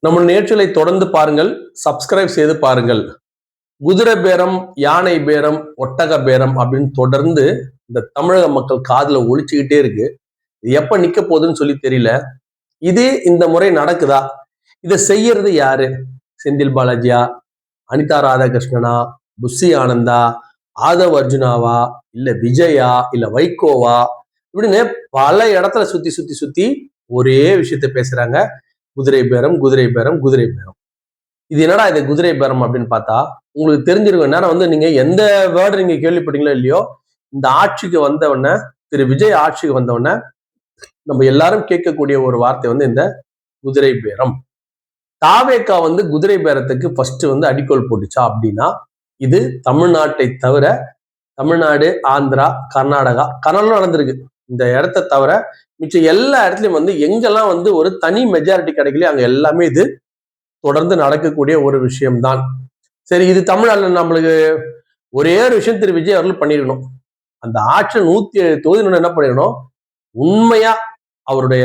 நம்ம நிகழ்ச்சிகளை தொடர்ந்து பாருங்கள், சப்ஸ்கிரைப் செய்து பாருங்கள். குதிரை பேரம், யானை பேரம், ஒட்டக பேரம் அப்படின்னு தொடர்ந்து இந்த தமிழக மக்கள் காதுல ஒலிச்சுக்கிட்டே இருக்கு. இது எப்ப நிக்க போகுதுன்னு சொல்லி தெரியல. இது இந்த முறை நடக்குதா? இதை செய்யறது யாரு? செந்தில் பாலாஜியா, அனிதா ராதாகிருஷ்ணனா, புஷி ஆனந்தா, ஆதவ் அர்ஜுனாவா, இல்ல விஜயா, இல்ல வைகோவா, இப்படின்னு பல இடத்துல சுத்தி சுத்தி சுத்தி ஒரே விஷயத்த பேசுறாங்க. குதிரை பேரம், குதிரை பேரம், குதிரை பேரம். இது என்னடா இது குதிரை பேரம் அப்படின்னு பார்த்தா உங்களுக்கு தெரிஞ்சிருக்கும். நேரம் வந்து நீங்க எந்த வேர்டு நீங்க கேள்விப்பட்டீங்களோ இல்லையோ, இந்த ஆட்சிக்கு வந்தவொடனே, திரு விஜய் ஆட்சிக்கு வந்தவொடனே நம்ம எல்லாரும் கேட்கக்கூடிய ஒரு வார்த்தை வந்து இந்த குதிரை பேரம். தாவேக்கா வந்து குதிரை பேரத்துக்கு ஃபர்ஸ்ட் வந்து அடிக்கோல் போட்டுச்சா அப்படின்னா, இது தமிழ்நாட்டை தவிர தமிழ்நாடு, ஆந்திரா, கர்நாடகா நடந்திருக்கு. இந்த இடத்த தவிர மிச்சம் எல்லா இடத்துலயும் வந்து எங்கெல்லாம் வந்து ஒரு தனி மெஜாரிட்டி கிடைக்கலையோ அங்க எல்லாமே இது தொடர்ந்து நடக்கக்கூடிய ஒரு விஷயம்தான். சரி, இது தமிழ்நாட்டில் நம்மளுக்கு ஒரே ஒரு விஷயம் திரு விஜய் அவர்கள் பண்ணிருக்கணும். அந்த ஆட்சி 107 தொகுதி என்ன பண்ணிருக்கணும், உண்மையா அவருடைய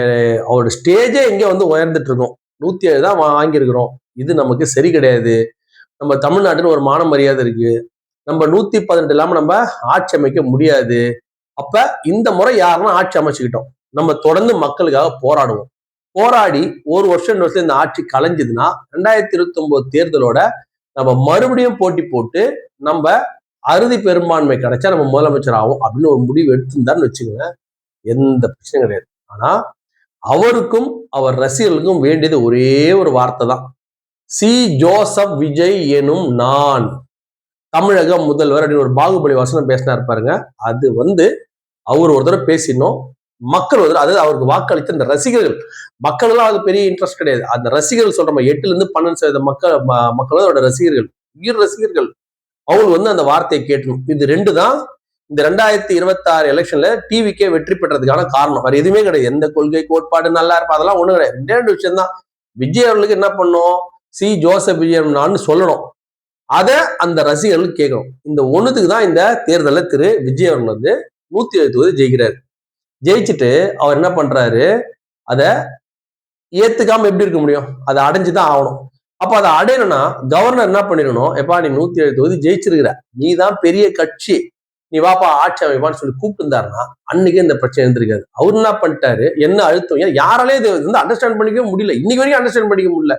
ஸ்டேஜே எங்க வந்து உயர்ந்துட்டு இருக்கும். 107 தான் வாங்கியிருக்கிறோம். இது நமக்கு சரி கிடையாது. நம்ம தமிழ்நாட்டுன்னு ஒரு மான மரியாதை இருக்கு. நம்ம 118 இல்லாம நம்ம ஆட்சி அமைக்க முடியாது. அப்ப இந்த முறை யாருன்னா ஆட்சி அமைச்சுக்கிட்டோம். நம்ம தொடர்ந்து மக்களுக்காக போராடுவோம். போராடி ஒரு வருஷம் இந்த ஆட்சி கலைஞ்சதுன்னா 2029 தேர்தலோட நம்ம மறுபடியும் போட்டி போட்டு நம்ம அறுதி பெரும்பான்மை கிடைச்சா நம்ம முதலமைச்சர் ஆகும் அப்படின்னு ஒரு முடிவு எடுத்திருந்தான்னு வச்சுக்கோங்க, எந்த பிரச்சனையும் கிடையாது. ஆனா அவருக்கும் அவர் ரசிகர்களுக்கும் வேண்டியது ஒரே ஒரு வார்த்தை தான். சி ஜோசப் விஜய் எனும் நான் தமிழக முதல்வர் அப்படின்னு ஒரு பாகுபலி வசனம் பேசினார் பாருங்க. அது வந்து அவர் ஒரு தடவை பேசினோம், மக்கள் ஒரு அதாவது அவருக்கு வாக்களித்த இந்த ரசிகர்கள், மக்கள் எல்லாம் அது பெரிய இன்ட்ரெஸ்ட் கிடையாது. அந்த ரசிகர்கள் சொல்ற 8% மக்கள் அவரோட ரசிகர்கள், உயிர் ரசிகர்கள். அவங்க வந்து அந்த வார்த்தையை கேட்டணும். இது ரெண்டு தான் இந்த 2026 எலெக்ஷன்ல டிவிக்கே வெற்றி பெற்றதுக்கான காரணம். வேற எதுவுமே கிடையாது. எந்த கொள்கை கோட்பாடு நல்லா இருப்பா அதெல்லாம் ஒண்ணு கிடையாது. ரெண்டு விஷயம் தான். விஜய் அவர்களுக்கு என்ன பண்ணும், சி ஜோசப் விஜய் நான் சொல்லணும். அதை அந்த ரசிகர்கள் கேட்கணும். இந்த ஒண்ணுத்துக்கு தான் இந்த தேர்தலில் திரு விஜய் அவர்கள் வந்து 107 தொகுதி ஜெயிக்கிறாரு. ஜெயிச்சுட்டு அவர் என்ன பண்றாரு, அதை ஏத்துக்காம எப்படி இருக்க முடியும், அதை அடைஞ்சுதான் ஆகணும். அப்ப அதை அடையணும்னா கவர்னர் என்ன பண்ணிடணும், எப்பா நீ 107 தொகுதி ஜெயிச்சிருக்கிற, நீ தான் பெரிய கட்சி, நீ வாப்பா ஆட்சி அமைப்பான்னு சொல்லி கூப்பிட்டு இருந்தாருன்னா அன்னைக்கே இந்த பிரச்சனை இருந்திருக்காது. அவர் என்ன பண்ணிட்டாரு, என்ன அழுத்தம், யாராலே இது வந்து அண்டர்ஸ்டாண்ட் பண்ணிக்க முடியல, இன்னைக்கு வரைக்கும் அண்டர்ஸ்டாண்ட் பண்ணிக்க முடியல.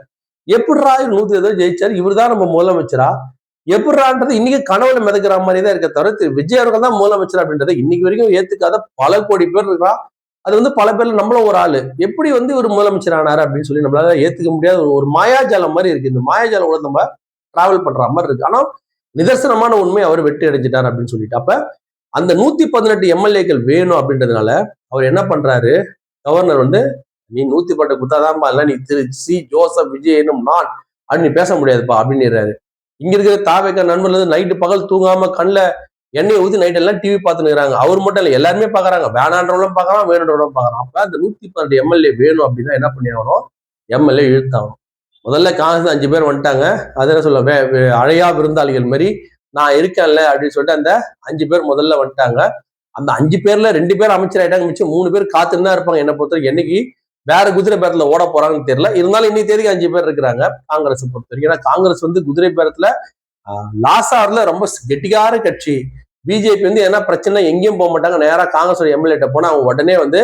எப்படிரா 107 ஜெயிச்சாரு, இவர் தான் நம்ம முதலமைச்சரா, எப்படின்றது இன்னைக்கு கனவுல மிதக்கிற மாதிரி தான் இருக்க தவிர திரு விஜய் அவர்கள் தான் முதலமைச்சர் அப்படின்றத இன்னைக்கு வரைக்கும் ஏத்துக்காத பல கோடி பேர் இருக்கா. அது வந்து பல பேர்ல நம்மளும் ஒரு ஆளு, எப்படி வந்து ஒரு முதலமைச்சர் ஆனாரு அப்படின்னு சொல்லி நம்மளால ஏத்துக்க முடியாத ஒரு மாயாஜாலம் மாதிரி இருக்கு. இந்த மாயாஜாலம் கூட நம்ம டிராவல் பண்ற மாதிரி இருக்கு. ஆனா நிதர்சனமான உண்மை அவர் வெற்றி அடைஞ்சிட்டார் அப்படின்னு சொல்லிட்டு, அப்ப அந்த 118 எம்எல்ஏக்கள் வேணும் அப்படின்றதுனால அவர் என்ன பண்றாரு, கவர்னர் வந்து நீ 118 குத்தாதான்பா, இல்ல நீ திரு சி ஜோசப் விஜய் என்னும் நான் அப்படின்னு நீ பேச முடியாதுப்பா அப்படின்னு. இங்க இருக்கிற தாவேக்கா நண்பர்கள் நைட்டு பகல் தூங்காம கண்ணுல எண்ணெயை ஊத்தி நைட் எல்லாம் டிவி பார்த்துக்கிறாங்க. அவர் மட்டும் இல்ல, எல்லாருமே பாக்குறாங்க. வேணான்றவங்களும் பாக்குறான், வேணுன்றவங்களும் பாக்குறான். அப்ப அந்த 118 எம்எல்ஏ வேணும் அப்படின்னா என்ன பண்ணியாகணும், எம்எல்ஏ இழுத்தாகணும். முதல்ல காங்கிரஸ் 5 பேர் வந்துட்டாங்க. அது என்ன சொல்ல, அழையா விருந்தாளிகள் மாதிரி நான் இருக்கேன்ல அப்படின்னு சொல்லிட்டு அந்த 5 பேர் முதல்ல வந்துட்டாங்க. அந்த 5 பேர்ல 2 பேர் அமைச்சர் ஆயிட்டாங்க, மிச்சம் 3 பேர் காத்துன்னு தான் இருப்பாங்க. என்ன பொறுத்தவரைக்கும் என்னைக்கு வேற குதிரை பேரத்துல ஓட போறாங்கன்னு தெரியல. இருந்தாலும் இன்னைக்கு தேதிக்கு 5 பேர் இருக்கிறாங்க காங்கிரஸ் பொறுத்த வரைக்கும். ஏன்னா காங்கிரஸ் வந்து குதிரை பேரத்துல லாசார்ல ரொம்ப கெட்டிக்கார கட்சி. பிஜேபி வந்து என்ன பிரச்சனை எங்கேயும் போக மாட்டாங்க, நேரா காங்கிரஸ் எம்எல்ஏட்ட போனா அவங்க உடனே வந்து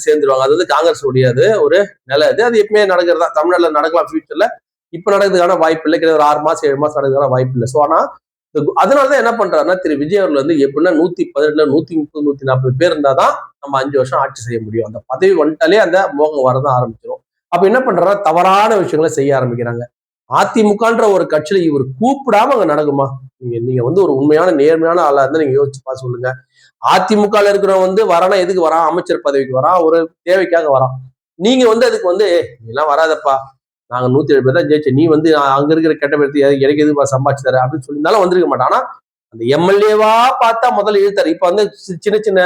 சேர்ந்துருவாங்க. அது வந்து காங்கிரஸ் உடையது ஒரு நிலை. அது எப்பவுமே நடக்கிறதா, தமிழ்நாட்டில் நடக்கலாம் ஃபியூச்சர்ல. இப்ப நடக்கிறதுக்கான வாய்ப்பு இல்லை, கிடையாது ஒரு 6 மாசம் 7 மாசம் நடக்கிறதுக்கான வாய்ப்பு இல்லை. ஸோ ஆனா அதனாலதான் என்ன பண்றாருன்னா திரு விஜய் அவர்கள் வந்து எப்படின்னா 118 130 140 பேர் இருந்தாதான் நம்ம 5 வருஷம் ஆட்சி செய்ய முடியும். அந்த பதவி வந்துட்டாலே அந்த மோகம் வரதான் ஆரம்பிச்சிடும். அப்ப என்ன பண்றாரு, தவறான விஷயங்களை செய்ய ஆரம்பிக்கிறாங்க. அதிமுகன்ற ஒரு கட்சியில இவர் கூப்பிடாம அங்க நடக்குமா? நீங்க வந்து ஒரு உண்மையான நேர்மையான ஆளா இருந்தா நீங்க யோசிச்சு பா சொல்லுங்க. அதிமுக இருக்கிறவங்க வந்து வரானா எதுக்கு வரான், அமைச்சர் பதவிக்கு வரான், ஒரு தேவைக்காக வரான். நீங்க வந்து அதுக்கு வந்து நீ எல்லாம் வராதப்பா, நாங்க 107 பேர் தான் ஜெயிச்சோம், நீ வந்து அங்க இருக்கிற கெட்ட பேர்த்து எனக்கு எதுப்பா சம்பாதிச்சு தர அப்படின்னு சொல்லியிருந்தாலும் வந்திருக்க மாட்டான். ஆனா அந்த எம்எல்ஏவா பார்த்தா முதல்ல இழுத்தாரு. இப்ப வந்து சின்ன சின்ன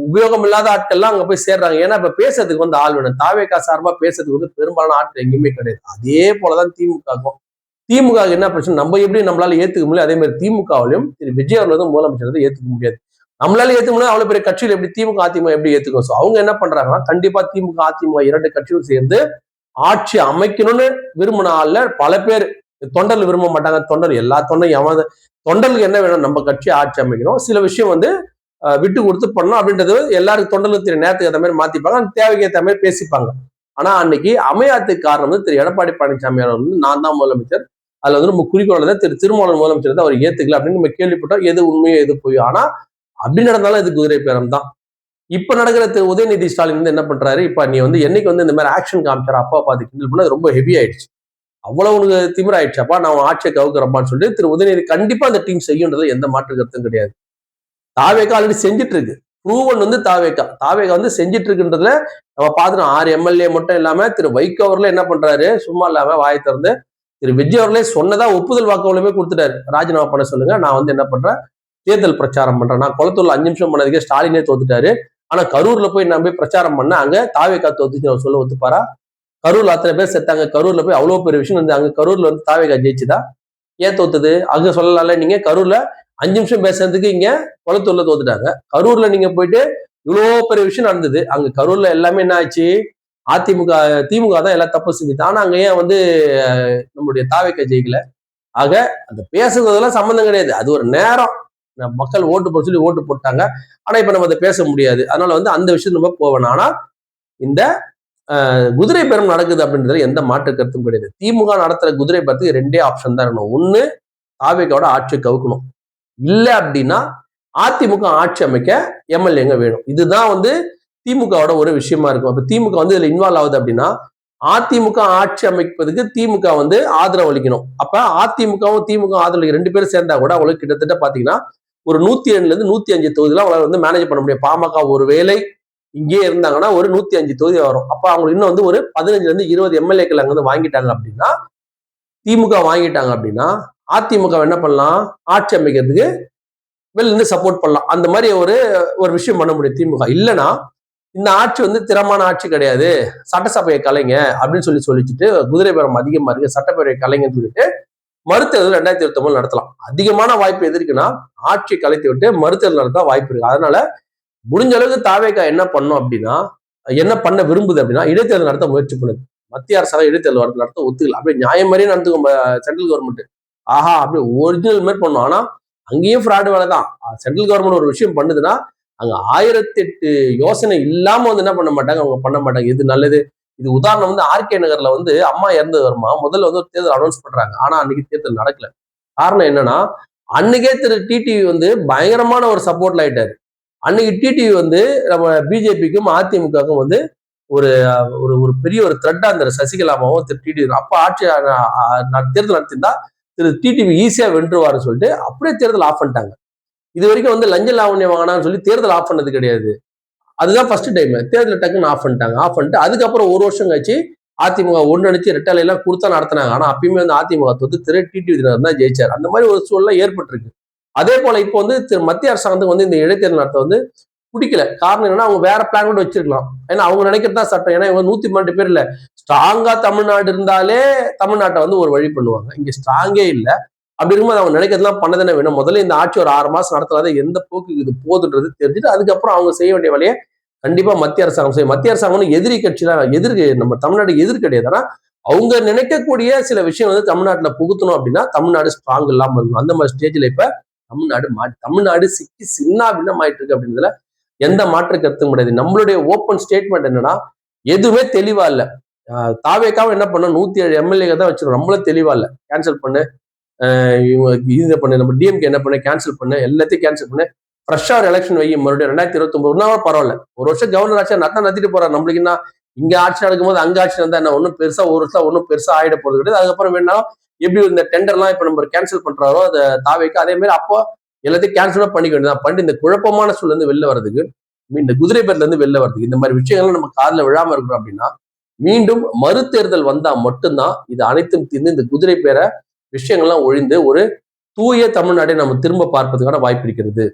உபயோகம் இல்லாத ஆட்கள்லாம் அங்க போய் சேர்றாங்க. ஏன்னா இப்ப பேசுறதுக்கு வந்து ஆள் வேணும். தாவேக்கா சார்பா பேசுறதுக்கு வந்து பெரும்பாலான ஆட்கள் எங்கேயுமே கிடையாது. அதே போலதான் திமுகவுக்கும். திமுக என்ன பிரச்சனை, நம்ம எப்படி நம்மளால ஏத்துக்க முடியல, அதே மாதிரி திமுகவிலும் திரு விஜய் அவர்கள் வந்து முதலமைச்சர் ஏத்துக்க முடியாது. நம்மளால ஏத்துக்க முடியாது, அவ்வளவு பெரிய கட்சியில் எப்படி திமுக அதிமுக எப்படி ஏத்துக்கும். அவங்க என்ன பண்றாங்கன்னா கண்டிப்பா திமுக அதிமுக 2 கட்சியும் சேர்ந்து ஆட்சி அமைக்கணும்னு விரும்பின ஆள்ல பல பேர் தொண்டர்கள் விரும்ப மாட்டாங்க. தொண்டர் எல்லா தொண்டரும் தொண்டர்களுக்கு என்ன வேணும், நம்ம கட்சி ஆட்சி அமைக்கணும், சில விஷயம் வந்து விட்டு கொடுத்து பண்ணணும் அப்படின்றது எல்லாருக்கும் தொண்டர்களுக்கு தெரிய நேரத்துக்கு ஏற்ற மாதிரி மாத்திப்பாங்க, அந்த தேவைக்கு ஏற்ற மாதிரி பேசிப்பாங்க. ஆனா அன்னைக்கு அமையாததுக்கு காரணம் வந்து திரு எடப்பாடி பழனிசாமி அவர் வந்து நான் தான் முதலமைச்சர், அதுல வந்து நம்ம குறிக்கோள் தான் திரு திருமாவளவன் முதலமைச்சர் தான் அவர் ஏத்துக்கல அப்படின்னு நம்ம கேள்விப்பட்டோம். எது உண்மையோ எது போய், ஆனா அப்படி நடந்தாலும் இது குதிரை பேரம் தான். இப்ப நடக்கிற திரு உதயநிதி ஸ்டாலின் வந்து என்ன பண்றாரு, இப்ப நீ வந்து என்னைக்கு வந்து இந்த மாதிரி ஆக்ஷன் காமிச்சார அப்பா பார்த்து கிண்டல் பண்ண ரொம்ப ஹெவி ஆயிடுச்சு, அவ்வளவு உனக்கு திமிராயிடுச்சப்பா, நான் ஆட்சியை கவுக்குறப்பான்னு சொல்லிட்டு திரு உதயநிதி கண்டிப்பா அந்த டீம் செய்யுன்றது எந்த மாற்று கருத்தும் கிடையாது. தாவேகா ஆல்ரெடி செஞ்சுட்டு இருக்கு, ப்ரூவன் வந்து தாவேகா வந்து செஞ்சுட்டு இருக்குன்றதுல நம்ம பார்த்துட்டோம். 6 எம்எல்ஏ மட்டும் இல்லாம திரு வைகோ அவர்களே என்ன பண்றாரு, சும்மா இல்லாம வாயை திறந்து திரு விஜய் அவர்களே சொன்னதா ஒப்புதல் வாக்குமூலமே கொடுத்துட்டாரு, ராஜினாமா பண்ண சொல்லுங்க, நான் வந்து என்ன பண்றேன் தேர்தல் பிரச்சாரம் பண்றேன். நான் குளத்தூர்ல 5 நிமிஷம் பண்ணதுக்கே ஸ்டாலினே தோத்துட்டாரு, ஆனா கரூர்ல போய் நான் போய் பிரச்சாரம் பண்ண அங்க தாவேகா தோத்துச்சு அவர் சொல்ல ஒத்துப்பாரா? கரூர்ல அத்தனை பேர் செத்தாங்க, கரூர்ல போய் அவ்வளவு பெரிய விஷயம் வந்து அங்க கரூர்ல வந்து தாவேகா ஜெயிச்சுதா? ஏன் தோத்துது? அங்க சொல்லலாம்ல, நீங்க கரூர்ல 5 நிமிஷம் பேசுறதுக்கு இங்க குளத்தூர்ல தோத்துட்டாங்க. கரூர்ல நீங்க போயிட்டு இவ்வளவு பெரிய விஷயம் நடந்தது, அங்க கரூர்ல எல்லாமே என்ன ஆச்சு, திமுக தான் எல்லாம் தப்பு செஞ்சுது, ஆனா அங்க ஏன் வந்து நம்மளுடைய தாவேகா ஜெயிக்கல? ஆக அந்த பேசுறதெல்லாம் சம்பந்தம் கிடையாது, அது ஒரு நேரம், மக்கள் ஓட்டு போட சொல்லி ஓட்டு போட்டாங்க, ஆனா இப்ப நம்ம அதை பேச முடியாது, அதனால வந்து அந்த விஷயம் நம்ம போவேணும். ஆனா இந்த குதிரை பேரம் நடக்குது அப்படின்றதுல எந்த மாற்று கருத்தும் கிடையாது. திமுக நடத்துற குதிரை பேரத்துக்கு 2 ஆப்ஷன் தான் இருக்கணும், ஒண்ணு தாவேகாவோட ஆட்சியை கவுக்கணும், இல்ல அப்படின்னா அதிமுக ஆட்சி அமைக்க எம்எல்ஏங்க வேணும். இதுதான் வந்து திமுகவோட ஒரு விஷயமா இருக்கும். அப்ப திமுக வந்து இதுல இன்வால்வ் ஆகுது அப்படின்னா அதிமுக ஆட்சி அமைப்பதுக்கு திமுக வந்து ஆதரவு அளிக்கணும். அப்ப அதிமுகவும் திமுக ஆதரவு 2 பேரும் சேர்ந்தா கூட அவங்களுக்கு கிட்டத்தட்ட பாத்தீங்கன்னா ஒரு 102ல இருந்து 105 தொகுதியில அவங்களால வந்து மேனேஜ் பண்ண முடியும். பாமக ஒரு வேலை இங்கே இருந்தாங்கன்னா ஒரு 105 தொகுதி வரும். அப்ப அவங்க இன்னும் வந்து ஒரு 15ல இருந்து 20 எம்எல்ஏக்கள் அங்க வந்து வாங்கிட்டாங்க அப்படின்னா, திமுக வாங்கிட்டாங்க அப்படின்னா அதிமுக என்ன பண்ணலாம், ஆட்சி அமைக்கிறதுக்கு வெளில இருந்து சப்போர்ட் பண்ணலாம். அந்த மாதிரி ஒரு விஷயம் பண்ண முடியும் திமுக. இல்லைன்னா இந்த ஆட்சி வந்து திறமான ஆட்சி கிடையாது, சட்டசபையை கலைங்க அப்படின்னு சொல்லிச்சுட்டு குதிரை பேரம் அதிகமா இருக்கு, சட்டப்பேரவை கலைங்கன்னு சொல்லிட்டு மறுத்தேர்தல் 2029 நடத்தலாம். அதிகமான வாய்ப்பு எது இருக்குன்னா ஆட்சியை கலைத்து விட்டு மறுத்தேர்தல் நடத்த வாய்ப்பு இருக்கு. அதனால முடிஞ்ச அளவுக்கு தாவேகா என்ன பண்ணும் அப்படின்னா, என்ன பண்ண விரும்புது அப்படின்னா இடைத்தேர்தல் நடத்த முயற்சி பண்ணுது. மத்திய அரசாங்கம் இடைத்தேர்தல் நடத்த ஒத்துக்கல, அப்படியே நியாயம் மாதிரியே நடந்துக்கும் சென்ட்ரல் கவர்மெண்ட். ஆஹா அப்படியே ஒரிஜினல் மாதிரி பண்ணும். ஆனா அங்கேயும் ஃப்ராடு வேலை தான். சென்ட்ரல் கவர்மெண்ட் ஒரு விஷயம் பண்ணுதுன்னா அங்க 1008 யோசனை இல்லாம வந்து என்ன பண்ண மாட்டாங்க, அவங்க பண்ண மாட்டாங்க. இது நல்லது, இது உதாரணம் வந்து ஆர்கே நகர்ல வந்து அம்மா இறந்தது வருமா, முதல்ல வந்து ஒரு தேர்தல் அனௌன்ஸ் பண்றாங்க, ஆனா அன்னைக்கு தேர்தல் நடக்கல. காரணம் என்னன்னா அன்னைக்கே திரு டிடிவி வந்து பயங்கரமான ஒரு சப்போர்ட்ல ஆயிட்டாரு. அன்னைக்கு டிடிவி வந்து நம்ம பிஜேபிக்கும் அதிமுகவுக்கும் வந்து ஒரு ஒரு பெரிய ஒரு த்ரெட்டா அந்த சசிகலாமாவும் திரு டிடிவி அப்ப ஆட்சி தேர்தல் நடத்திருந்தா திரு டிடிவி ஈஸியா வென்றுவாருன்னு சொல்லிட்டு அப்படியே தேர்தல் ஆஃப் பண்ணிட்டாங்க. இது வரைக்கும் வந்து லஞ்ச லாவண்யம் வாங்கினான்னு சொல்லி தேர்தல் ஆஃப் பண்ணது கிடையாது. அதுதான் ஃபர்ஸ்ட் டைம் தேர்தல் டக்குன்னு ஆஃப் பண்ணிட்டாங்க. ஆஃப் பண்ணிட்டு அதுக்கப்புறம் ஒரு வருஷம் கழிச்சு அதிமுக ஒன்றிணைச்சு ரெட்டலை எல்லாம் கொடுத்தா நடத்தினாங்க. ஆனா அப்பயுமே வந்து அதிமுக தொத்து திரு டிடிவி தினகரன் தான் ஜெயிச்சார். அந்த மாதிரி ஒரு சூழ்நிலை ஏற்பட்டிருக்கு. அதே போல இப்போ வந்து மத்திய அரசாங்கத்துக்கு வந்து இந்த இடைத்தேர்தல் நடத்த வந்து பிடிக்கல. காரணம் என்னன்னா அவங்க வேற பிளான் கூட வச்சிருக்கலாம். ஏன்னா அவங்க நினைக்கிறதா சட்டம். ஏன்னா இவங்க 112 பேர் இல்ல, ஸ்ட்ராங்கா தமிழ்நாடு இருந்தாலே தமிழ்நாட்டை வந்து ஒரு வழி பண்ணுவாங்க. இங்க ஸ்ட்ராங்கே இல்லை. அப்படி இருக்கும்போது அவங்க நினைக்கிறதுலாம் பண்ணதானே வேணும். முதல்ல இந்த ஆட்சி ஒரு 6 மாசம் நடத்தாத எந்த போக்கு இது போகுதுன்றது தெரிஞ்சுட்டு அதுக்கப்புறம் அவங்க செய்ய வேண்டிய வேலையை கண்டிப்பா மத்திய அரசாங்கம் செய்யும். மத்திய அரசாங்கம் எதிரி கட்சிலாம் நம்ம தமிழ்நாடு எதிர் கிடையாது. ஆனா அவங்க நினைக்கக்கூடிய சில விஷயம் வந்து தமிழ்நாட்டுல புகுத்தணும் அப்படின்னா தமிழ்நாடு ஸ்ட்ராங் இல்லாம இருக்கணும். அந்த மாதிரி ஸ்டேஜ்ல இப்ப தமிழ்நாடு சிக்கி சின்ன பின்னமாயிட்டு இருக்கு அப்படின்றதுல எந்த மாற்று கருத்தும் கிடையாது. நம்மளுடைய ஓப்பன் ஸ்டேட்மெண்ட் என்னன்னா எதுவுமே தெளிவா இல்ல. தாவேக்காவும் என்ன பண்ண 107 எம்எல்ஏ தான் வச்சிருக்கோம், நம்மளும் தெளிவா இல்ல. கேன்சல் பண்ணு, இதை பண்ணு, நம்ம டிஎம்கே என்ன பண்ணு, கேன்சல் பண்ணு, எல்லாத்தையும் கேன்சல் பண்ணு, ஃப்ரெஷ்ஷா ஒரு எலெக்ஷன் வை, மறுபடியும் 2029 பரவாயில்ல, ஒரு வருஷம் கவர்னர் ஆட்சியா நடத்திட்டு போறாரு. நம்மளுக்கு என்ன இங்க ஆட்சி நடக்கும்போது அங்க ஆட்சி நடந்தா என்ன ஒன்றும் பெருசா ஒரு வருஷம் ஒன்றும் பெருசா ஆயிட போறது கிடையாது. அதுக்கப்புறம் வேணா எப்படி இந்த டெண்டர்லாம் இப்ப நம்ம கேன்சல் பண்றாரோ அதை தாவைக்கு அதே மாதிரி அப்போ எல்லாத்தையும் கேன்சலும் பண்ணிக்க வேண்டியதான். பண்ணிட்டு இந்த குழப்பமான சூழ்ல இருந்து வெளில வர்றதுக்கு, இந்த குதிரை பேர்ல இருந்து வெளில வர்றதுக்கு இந்த மாதிரி விஷயங்கள்லாம் நம்ம காதுல விழாம இருக்கிறோம் அப்படின்னா மீண்டும் மறுதேர்தல் வந்தா மட்டும்தான் இது அனைத்தும் தீர்ந்து இந்த குதிரை பேர விஷயங்கள்லாம் ஒழிந்து ஒரு தூய தமிழ்நாட்டை நம்ம திரும்ப பார்ப்பதற்கான வாய்ப்பு இருக்கிறது.